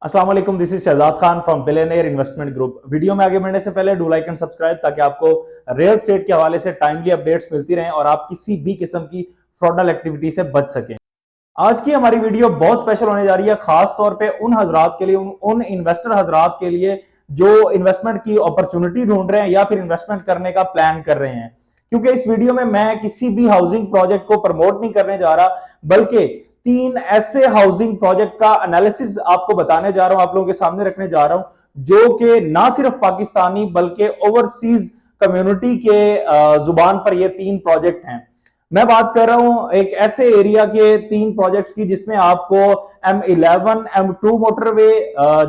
अस्सलाम वालेकुम, this is Shahzad Khan from billionaire investment group. Video में आगे बढ़ने से पहले डू लाइक एंड सब्सक्राइब ताकि आपको रियल एस्टेट के हवाले से टाइमली अपडेट्स मिलती रहें और आप किसी भी किस्म की फ्रॉडल एक्टिविटी से बच सकें। आज की हमारी वीडियो बहुत स्पेशल होने जा रही है, खास तौर पे उन हजरात के लिए, उन इन्वेस्टर हजरात के लिए जो इन्वेस्टमेंट की अपॉर्चुनिटी ढूंढ रहे हैं या फिर इन्वेस्टमेंट करने का प्लान कर रहे हैं। क्योंकि इस वीडियो में मैं किसी भी हाउसिंग प्रोजेक्ट को प्रमोट नहीं करने जा रहा, बल्कि तीन ऐसे हाउसिंग प्रोजेक्ट का एनालिसिस आपको बताने जा रहा हूं, आप लोगों के सामने रखने जा रहा हूं, जो कि ना सिर्फ पाकिस्तानी बल्कि ओवरसीज कम्युनिटी के जुबान पर ये तीन प्रोजेक्ट हैं। मैं बात कर रहा हूं एक ऐसे एरिया के तीन प्रोजेक्ट्स की जिसमें आपको M11, M2 motorway,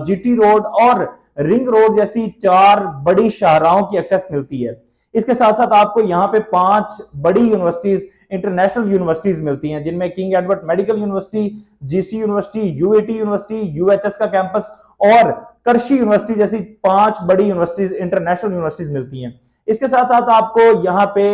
GT road और रिंग रोड जैसी चार बड़ी शाहराहों की एक्सेस मिलती है। इसके साथ साथ आपको यहाँ पे पांच बड़ी यूनिवर्सिटीज, इंटरनेशनल यूनिवर्सिटीज मिलती हैं, जिनमें king Edward medical university, GC university, UAT university, UHS का कैंपस और करशी यूनिवर्सिटी जैसी पांच बड़ी यूनिवर्सिटीज, इंटरनेशनल यूनिवर्सिटीज मिलती हैं। इसके साथ साथ आपको यहाँ पे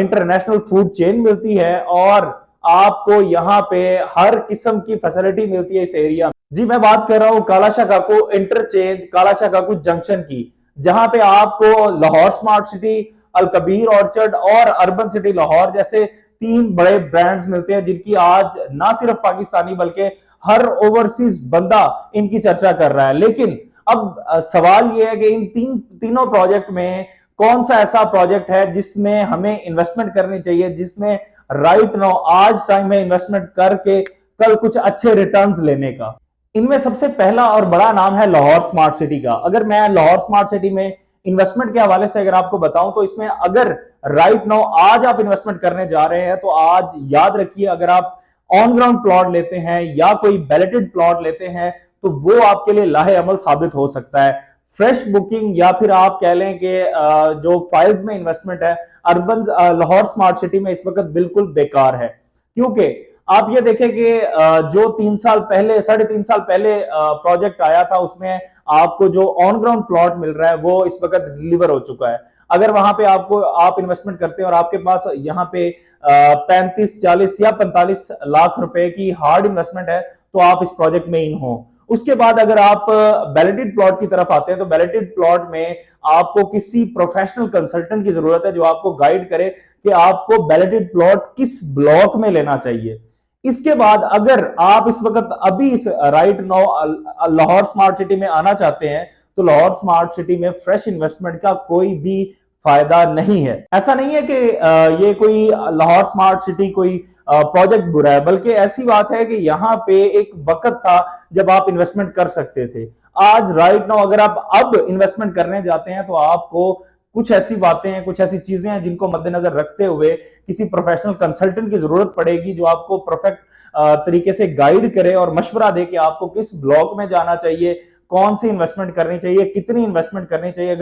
इंटरनेशनल फूड चेन मिलती है और आपको यहाँ पे हर किस्म की फैसिलिटी मिलती है इस एरिया में। जी, मैं बात कर रहा हूँ कालाशा काकू इंटरचेंज, कालाशा काकू जंक्शन की, जहां पे आपको Lahore smart city, Al Kabir orchard और अर्बन सिटी लाहौर जैसे तीन बड़े ब्रांड्स मिलते हैं, जिनकी आज ना सिर्फ पाकिस्तानी बल्कि हर ओवरसीज बंदा इनकी चर्चा कर रहा है। लेकिन अब सवाल यह है कि इन तीनों प्रोजेक्ट में कौन सा ऐसा प्रोजेक्ट है जिसमें हमें इन्वेस्टमेंट करनी चाहिए, जिसमें राइट नाउ आज टाइम में इन्वेस्टमेंट करके कल कुछ अच्छे रिटर्न्स लेने का। इनमें सबसे पहला और बड़ा नाम है लाहौर स्मार्ट सिटी का। अगर मैं लाहौर स्मार्ट सिटी में इन्वेस्टमेंट के हवाले से अगर आपको बताऊं तो इसमें अगर राइट नाउ आज आप इन्वेस्टमेंट करने जा रहे हैं तो आज याद रखिए, अगर आप ऑन ग्राउंड प्लॉट लेते हैं या कोई बैलेटेड प्लॉट लेते हैं तो वो आपके लिए लाहे अमल साबित हो सकता है। फ्रेश बुकिंग या फिर आप कह लें कि जो फाइल्स में इन्वेस्टमेंट है अर्बन लाहौर स्मार्ट सिटी में इस वक्त बिल्कुल बेकार है। क्योंकि आप ये देखें कि जो 3 साल पहले, 3.5 साल पहले प्रोजेक्ट आया था, उसमें आपको जो ऑन ग्राउंड प्लॉट मिल रहा है वो इस वक्त डिलीवर हो चुका है। अगर वहां पे आप इन्वेस्टमेंट करते हैं और आपके पास यहाँ पे 35, 40 या 45 लाख रुपए की हार्ड इन्वेस्टमेंट है तो आप इस प्रोजेक्ट में इन हो। उसके बाद अगर आप बैलेटेड प्लॉट की तरफ आते हैं तो बैलेटेड प्लॉट में आपको किसी प्रोफेशनल कंसल्टेंट की जरूरत है जो आपको गाइड करे कि आपको बैलेटेड प्लॉट किस ब्लॉक में लेना चाहिए। इसके बाद अगर आप इस वक्त अभी इस right now Lahore smart city में आना चाहते हैं तो लाहौर स्मार्ट सिटी में फ्रेश इन्वेस्टमेंट का कोई भी फायदा नहीं है। ऐसा नहीं है कि ये कोई लाहौर स्मार्ट सिटी कोई प्रोजेक्ट बुरा है, बल्कि ऐसी बात है कि यहाँ पे एक वक्त था जब आप इन्वेस्टमेंट कर सकते थे। आज राइट नाउ अगर आप अब इन्वेस्टमेंट करने जाते हैं तो आपको कुछ ऐसी बातें हैं, कुछ ऐसी चीजें हैं जिनको मद्देनजर रखते हुए किसी प्रोफेशनल कंसल्टेंट की जरूरत पड़ेगी जो आपको परफेक्ट तरीके से गाइड करे और मशवरा दे कि आपको किस ब्लॉक में जाना चाहिए, कौन सी इन्वेस्टमेंट करनी चाहिए, कितनी इन्वेस्टमेंट करनी चाहिए।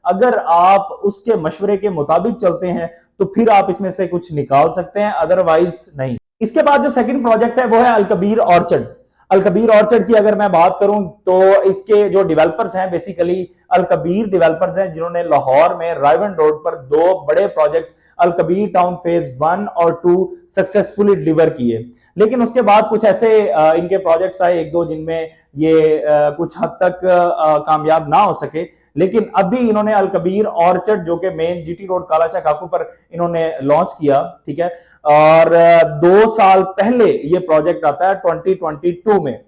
अगर आप उसके मशवरे के मुताबिक चलते हैं तो फिर आप इसमें से कुछ निकाल सकते हैं, अदरवाइज नहीं। इसके बाद जो सेकंड प्रोजेक्ट है वो है अलकबीर ऑर्चर्ड। अलकबीर ऑर्चर्ड की अगर मैं बात करूं तो इसके जो डेवलपर्स हैं बेसिकली अलकबीर डेवलपर्स हैं, जिन्होंने लाहौर में रायवन रोड पर दो बड़े प्रोजेक्ट अलकबीर टाउन फेज 1 और 2 सक्सेसफुली डिलीवर किए। लेकिन उसके बाद कुछ ऐसे इनके प्रोजेक्ट्स आए एक दो जिनमें ये कुछ हद तक कामयाब ना हो सके। लेकिन अभी इन्होंने अलकबीर ऑर्चर्ड जो कि मेन GT रोड कालाशाह काकू पर इन्होंने लॉन्च किया, ठीक है, और 2 साल पहले ये प्रोजेक्ट आता है 2022 में।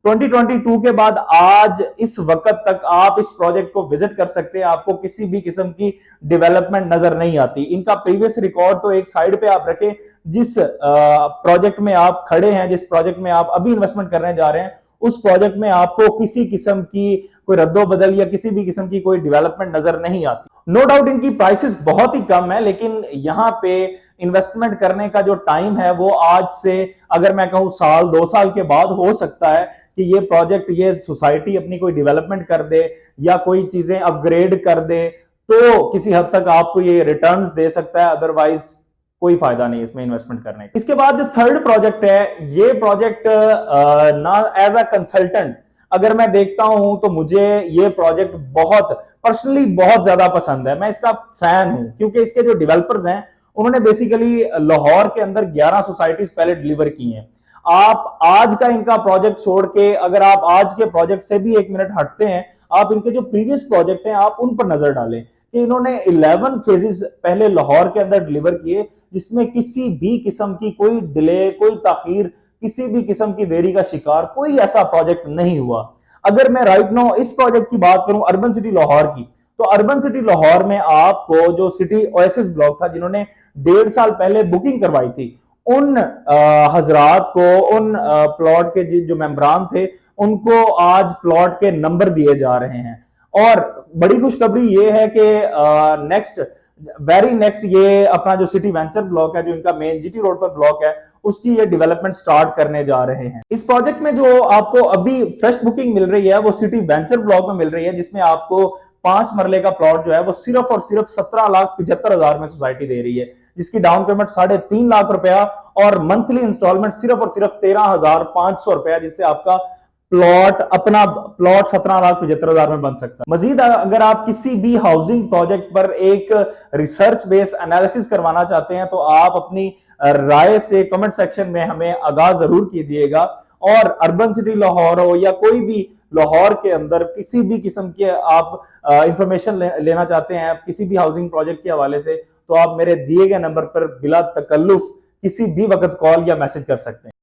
2022 के बाद आज इस वक्त तक आप इस प्रोजेक्ट को विजिट कर सकते हैं, आपको किसी भी किस्म की डेवलपमेंट नजर नहीं आती। इनका प्रीवियस रिकॉर्ड तो एक साइड पे आप रखें, जिस प्रोजेक्ट में आप खड़े हैं, जिस प्रोजेक्ट में आप अभी इन्वेस्टमेंट करने जा रहे हैं, उस प्रोजेक्ट में आपको किसी किस्म की कोई रद्दो बदल या किसी भी किस्म की कोई डेवलपमेंट नजर नहीं आती। नो डाउट इनकी प्राइसेस बहुत ही कम है, लेकिन यहाँ पे इन्वेस्टमेंट करने का जो टाइम है वो आज से अगर मैं कहूँ साल 2 साल के बाद हो सकता है कि ये प्रोजेक्ट, ये सोसाइटी अपनी कोई डेवलपमेंट कर दे या कोई चीजें अपग्रेड कर दे तो किसी हद तक आपको ये रिटर्न्स दे सकता है, अदरवाइज कोई फायदा नहीं इसमें इन्वेस्टमेंट करने का। इसके बाद जो थर्ड प्रोजेक्ट है, ये प्रोजेक्ट ना एज अ कंसल्टेंट अगर मैं देखता हूं तो मुझे ये प्रोजेक्ट बहुत पर्सनली बहुत ज्यादा पसंद है। मैं इसका फैन हूं क्योंकि इसके जो डेवलपर्स हैं उन्होंने बेसिकली लाहौर के अंदर 11 सोसाइटीज पहले डिलीवर की हैं। आप आज का इनका प्रोजेक्ट छोड़ के अगर आप आज के प्रोजेक्ट से भी 1 मिनट हटते हैं, आप इनके जो प्रीवियस प्रोजेक्ट हैं आप उन पर नजर डालें कि इन्होंने 11 फेजेस पहले लाहौर के अंदर डिलीवर किए, जिसमें किसी भी किस्म की कोई डिले, कोई ताखीर, किसी भी किस्म की देरी का शिकार कोई ऐसा प्रोजेक्ट नहीं हुआ। अगर मैं राइट नाउ इस प्रोजेक्ट की बात करूं अर्बन सिटी लाहौर की, तो अर्बन सिटी लाहौर में आपको जो सिटी ओएसिस ब्लॉक था, जिन्होंने 1.5 साल पहले बुकिंग करवाई थी, उन हजरात को, उन प्लॉट के जो मेंबरान थे, उनको आज प्लॉट के नंबर दिए जा रहे हैं। और बड़ी खुशखबरी ये है कि वेरी नेक्स्ट ये अपना जो सिटी वेंचर ब्लॉक है, जो इनका मेन जीटी रोड पर ब्लॉक है, उसकी ये डेवलपमेंट स्टार्ट करने जा रहे हैं। इस प्रोजेक्ट में जो आपको अभी फ्रेश बुकिंग मिल रही है वो सिटी वेंचर ब्लॉक में मिल रही है, जिसमें आपको 5 मरले का प्लॉट जो है वो सिर्फ और सिर्फ 17,75,000 में सोसाइटी दे रही है, जिसकी डाउन पेमेंट 3.5 लाख रुपया और मंथली इंस्टॉलमेंट सिर्फ और सिर्फ 13,500 रुपया, जिससे आपका अपना प्लॉट 17,75,000 में बन सकता है। मजीद अगर आप किसी भी हाउसिंग प्रोजेक्ट पर एक रिसर्च बेस्ड एनालिसिस करवाना चाहते हैं तो आप अपनी राय से कमेंट सेक्शन में हमें आगाह जरूर कीजिएगा। और अर्बन सिटी लाहौर हो या कोई भी लाहौर के अंदर किसी भी किस्म के आप इंफॉर्मेशन लेना चाहते हैं किसी भी हाउसिंग प्रोजेक्ट के हवाले से, तो आप मेरे दिए गए नंबर पर बिला तकल्लुफ किसी भी वक्त कॉल या मैसेज कर सकते हैं।